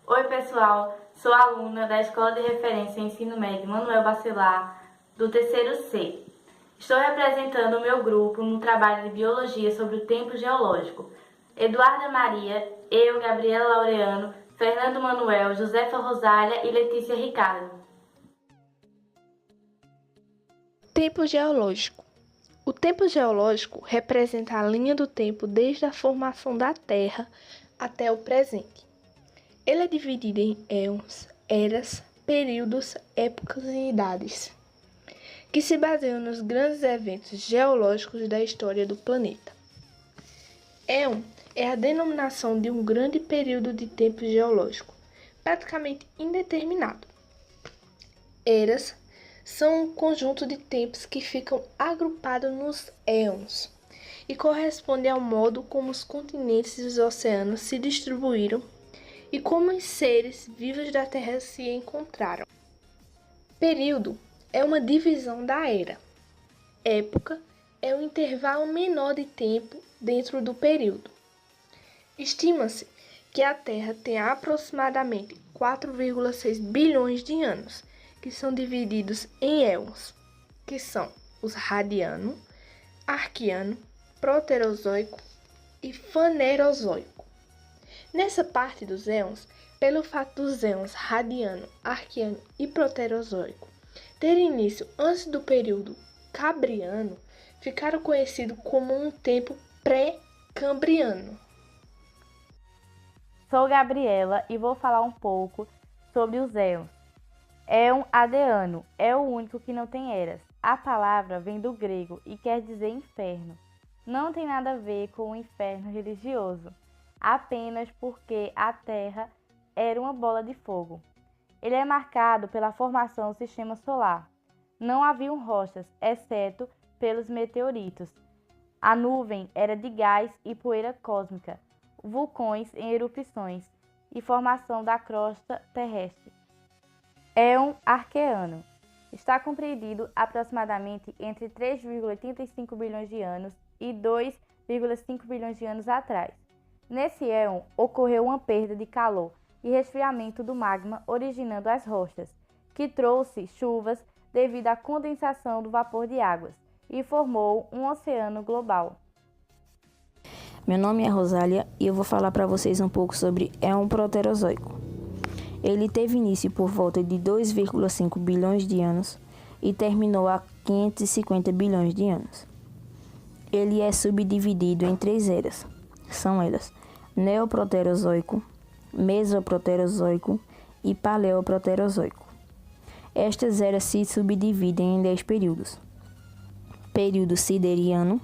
Oi pessoal, sou aluna da Escola de Referência Ensino Médio Manuel Bacelar, do terceiro C. Estou representando o meu grupo no trabalho de Biologia sobre o tempo geológico. Eduarda Maria, eu, Gabriela Laureano, Fernando Manuel, Josefa Rosália e Letícia Ricardo. Tempo geológico. O tempo geológico representa a linha do tempo desde a formação da Terra até o presente. Ele é dividido em éons, eras, períodos, épocas e idades, que se baseiam nos grandes eventos geológicos da história do planeta. Éon é a denominação de um grande período de tempo geológico, praticamente indeterminado. Eras são um conjunto de tempos que ficam agrupados nos éons e correspondem ao modo como os continentes e os oceanos se distribuíram e como os seres vivos da Terra se encontraram. Período é uma divisão da era. Época é o intervalo menor de tempo dentro do período. Estima-se que a Terra tem aproximadamente 4,6 bilhões de anos, que são divididos em éons, que são os radiano, arquiano, proterozoico e fanerozoico. Nessa parte dos éons, pelo fato dos éons radiano, arquiano e proterozoico terem início antes do período cambriano, ficaram conhecidos como um tempo pré-cambriano. Sou Gabriela e vou falar um pouco sobre os éons. Éon adeano é o único que não tem eras. A palavra vem do grego e quer dizer inferno. Não tem nada a ver com o inferno religioso, apenas porque a Terra era uma bola de fogo. Ele é marcado pela formação do sistema solar. Não haviam rochas, exceto pelos meteoritos. A nuvem era de gás e poeira cósmica, vulcões em erupções e formação da crosta terrestre. Éon arqueano está compreendido aproximadamente entre 3,85 bilhões de anos e 2,5 bilhões de anos atrás. Nesse éon ocorreu uma perda de calor e resfriamento do magma, originando as rochas, que trouxe chuvas devido à condensação do vapor de águas e formou um oceano global. Meu nome é Rosália e eu vou falar para vocês um pouco sobre éon proterozoico. Ele teve início por volta de 2,5 bilhões de anos e terminou há 550 bilhões de anos. Ele é subdividido em 3 eras. São elas: Neoproterozoico, Mesoproterozoico e Paleoproterozoico. Estas eras se subdividem em 10 períodos: período Sideriano,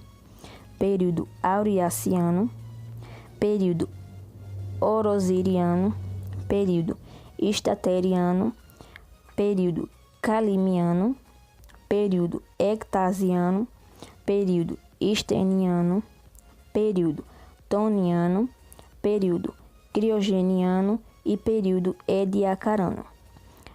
período Auriaciano, período Orosiriano, período Estateriano, período Calimiano, período Ectasiano, período Esteniano, período Toniano, período Criogeniano e período Ediacarano.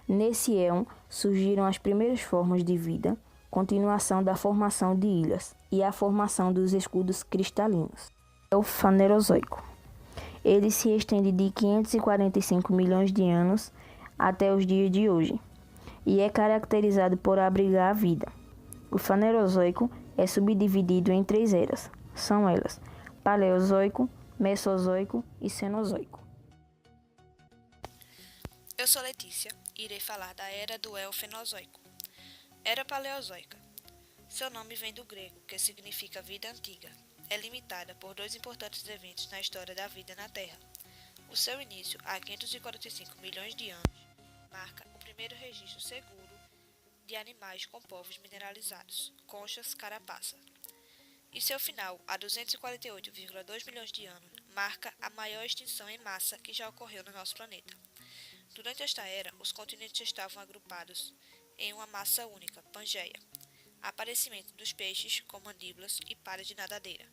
Nesse éon surgiram as primeiras formas de vida, continuação da formação de ilhas e a formação dos escudos cristalinos. É o Fanerozoico. Ele se estende de 545 milhões de anos até os dias de hoje e é caracterizado por abrigar a vida. O Fanerozoico é subdividido em 3 eras. São elas: Paleozoico, Mesozoico e Cenozoico. Eu sou Letícia e irei falar da Era do Eofenozoico. Era Paleozoica. Seu nome vem do grego, que significa vida antiga. É limitada por 2 importantes eventos na história da vida na Terra. O seu início, há 545 milhões de anos, marca o primeiro registro seguro de animais com povos mineralizados, conchas carapaça. E seu final, há 248,2 milhões de anos, marca a maior extinção em massa que já ocorreu no nosso planeta. Durante esta era, os continentes estavam agrupados em uma massa única, Pangeia. Aparecimento dos peixes com mandíbulas e palha de nadadeira,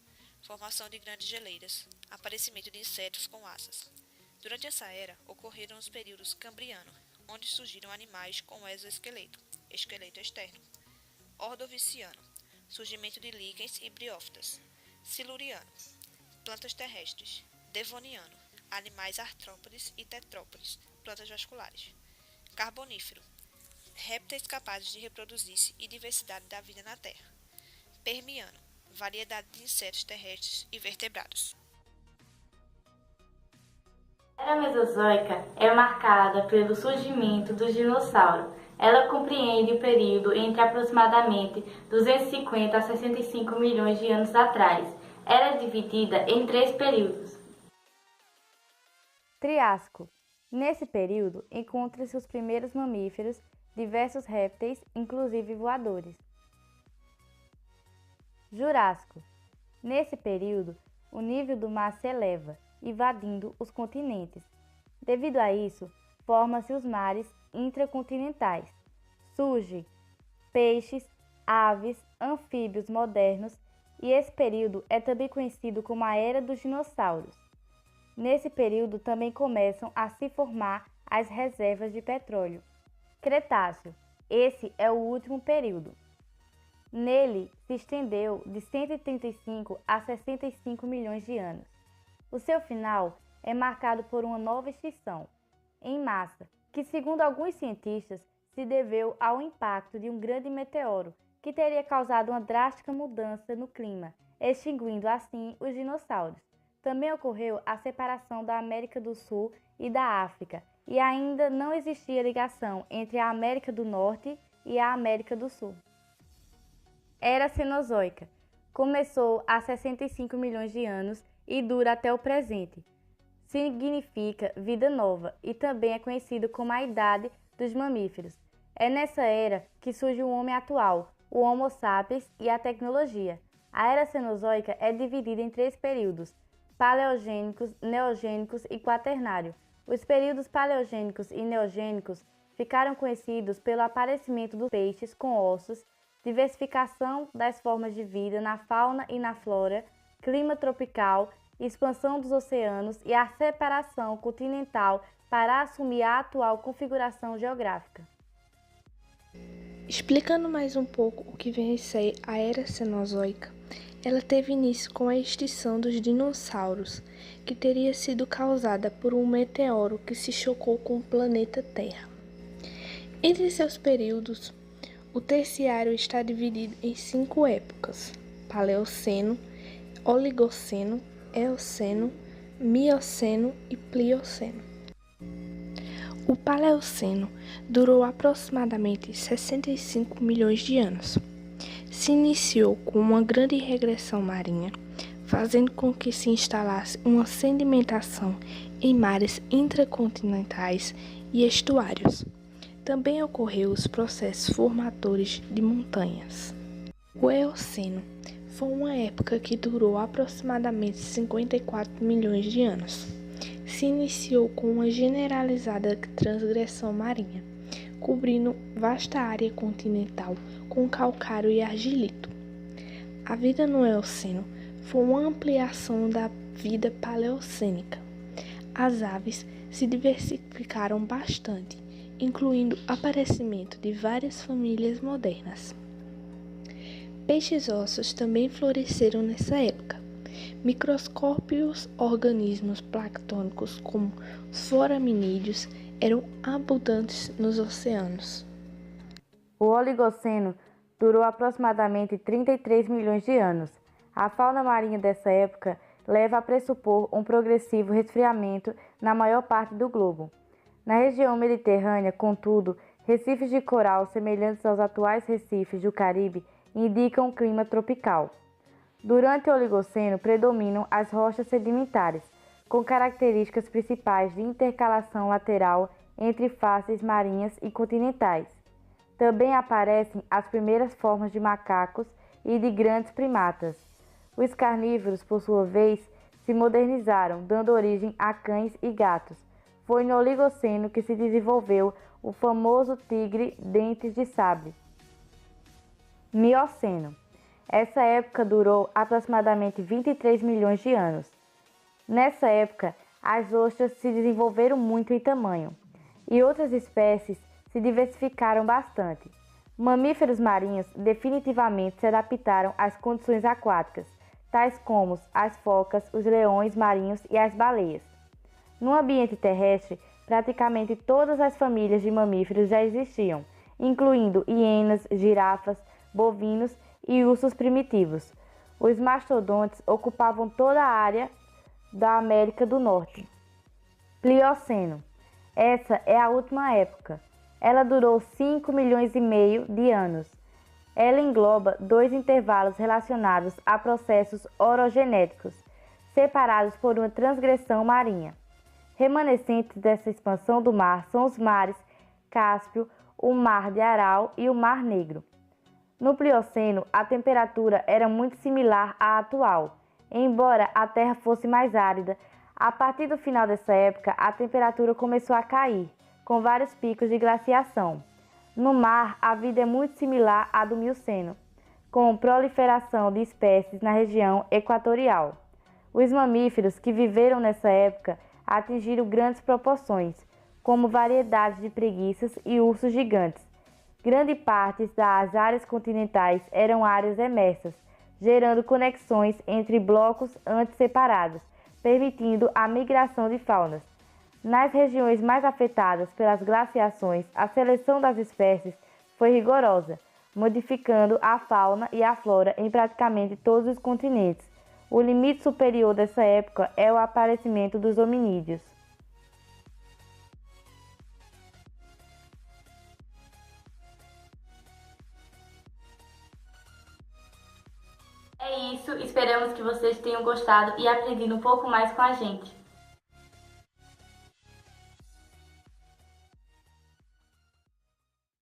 formação de grandes geleiras, aparecimento de insetos com asas. Durante essa era, ocorreram os períodos Cambriano, onde surgiram animais com exoesqueleto, esqueleto externo, Ordoviciano, surgimento de líquens e briófitas, Siluriano, plantas terrestres, Devoniano, animais artrópodes e tetrópodes, plantas vasculares. Carbonífero, répteis capazes de reproduzir-se e diversidade da vida na Terra. Permiano, variedade de insetos terrestres e vertebrados. A era Mesozoica é marcada pelo surgimento dos dinossauros. Ela compreende o período entre aproximadamente 250 a 65 milhões de anos atrás. Era dividida em 3 períodos. Triássico. Nesse período, encontram-se os primeiros mamíferos, diversos répteis, inclusive voadores. Jurássico. Nesse período, o nível do mar se eleva, invadindo os continentes. Devido a isso, formam-se os mares intracontinentais. Surgem peixes, aves, anfíbios modernos, e esse período é também conhecido como a Era dos Dinossauros. Nesse período também começam a se formar as reservas de petróleo. Cretáceo. Esse é o último período. Nele se estendeu de 135 a 65 milhões de anos. O seu final é marcado por uma nova extinção em massa, que, segundo alguns cientistas, se deveu ao impacto de um grande meteoro que teria causado uma drástica mudança no clima, extinguindo assim os dinossauros. Também ocorreu a separação da América do Sul e da África, e ainda não existia ligação entre a América do Norte e a América do Sul. Era Cenozoica. Começou há 65 milhões de anos e dura até o presente. Significa vida nova e também é conhecido como a Idade dos Mamíferos. É nessa era que surge o homem atual, o Homo sapiens e a tecnologia. A Era Cenozoica é dividida em 3 períodos: paleogênicos, neogênicos e quaternário. Os períodos paleogênicos e neogênicos ficaram conhecidos pelo aparecimento dos peixes com ossos, diversificação das formas de vida na fauna e na flora, clima tropical, expansão dos oceanos e a separação continental para assumir a atual configuração geográfica. Explicando mais um pouco o que vem a ser a Era Cenozoica, ela teve início com a extinção dos dinossauros, que teria sido causada por um meteoro que se chocou com o planeta Terra. Entre seus períodos, o Terciário está dividido em 5 épocas: Paleoceno, Oligoceno, Eoceno, Mioceno e Plioceno. O Paleoceno durou aproximadamente 65 milhões de anos. Se iniciou com uma grande regressão marinha, fazendo com que se instalasse uma sedimentação em mares intracontinentais e estuários. Também ocorreu os processos formadores de montanhas. O Eoceno foi uma época que durou aproximadamente 54 milhões de anos. Se iniciou com uma generalizada transgressão marinha, cobrindo vasta área continental com calcário e argilito. A vida no Eoceno foi uma ampliação da vida paleocênica. As aves se diversificaram bastante, incluindo o aparecimento de várias famílias modernas. Peixes ossos também floresceram nessa época. Microscópicos organismos planctônicos como os foraminídeos eram abundantes nos oceanos. O Oligoceno durou aproximadamente 33 milhões de anos. A fauna marinha dessa época leva a pressupor um progressivo resfriamento na maior parte do globo. Na região mediterrânea, contudo, recifes de coral semelhantes aos atuais recifes do Caribe indicam um clima tropical. Durante o Oligoceno predominam as rochas sedimentares, com características principais de intercalação lateral entre faces marinhas e continentais. Também aparecem as primeiras formas de macacos e de grandes primatas. Os carnívoros, por sua vez, se modernizaram, dando origem a cães e gatos. Foi no Oligoceno que se desenvolveu o famoso tigre dentes de sabre. Mioceno. Essa época durou aproximadamente 23 milhões de anos. Nessa época, as ostras se desenvolveram muito em tamanho e outras espécies se diversificaram bastante. Mamíferos marinhos definitivamente se adaptaram às condições aquáticas, tais como as focas, os leões marinhos e as baleias. No ambiente terrestre, praticamente todas as famílias de mamíferos já existiam, incluindo hienas, girafas, bovinos e ursos primitivos. Os mastodontes ocupavam toda a área da América do Norte. Plioceno. Essa é a última época. Ela durou 5,5 milhões de anos. Ela engloba dois intervalos relacionados a processos orogenéticos, separados por uma transgressão marinha. Remanescentes dessa expansão do mar são os mares Cáspio, o Mar de Aral e o Mar Negro. No Plioceno, a temperatura era muito similar à atual, embora a Terra fosse mais árida. A partir do final dessa época, a temperatura começou a cair, com vários picos de glaciação. No mar, a vida é muito similar à do Mioceno, com proliferação de espécies na região equatorial. Os mamíferos que viveram nessa época atingiram grandes proporções, como variedades de preguiças e ursos gigantes. Grande parte das áreas continentais eram áreas emersas, gerando conexões entre blocos antes separados, permitindo a migração de faunas. Nas regiões mais afetadas pelas glaciações, a seleção das espécies foi rigorosa, modificando a fauna e a flora em praticamente todos os continentes. O limite superior dessa época é o aparecimento dos hominídeos. É isso, esperamos que vocês tenham gostado e aprendido um pouco mais com a gente.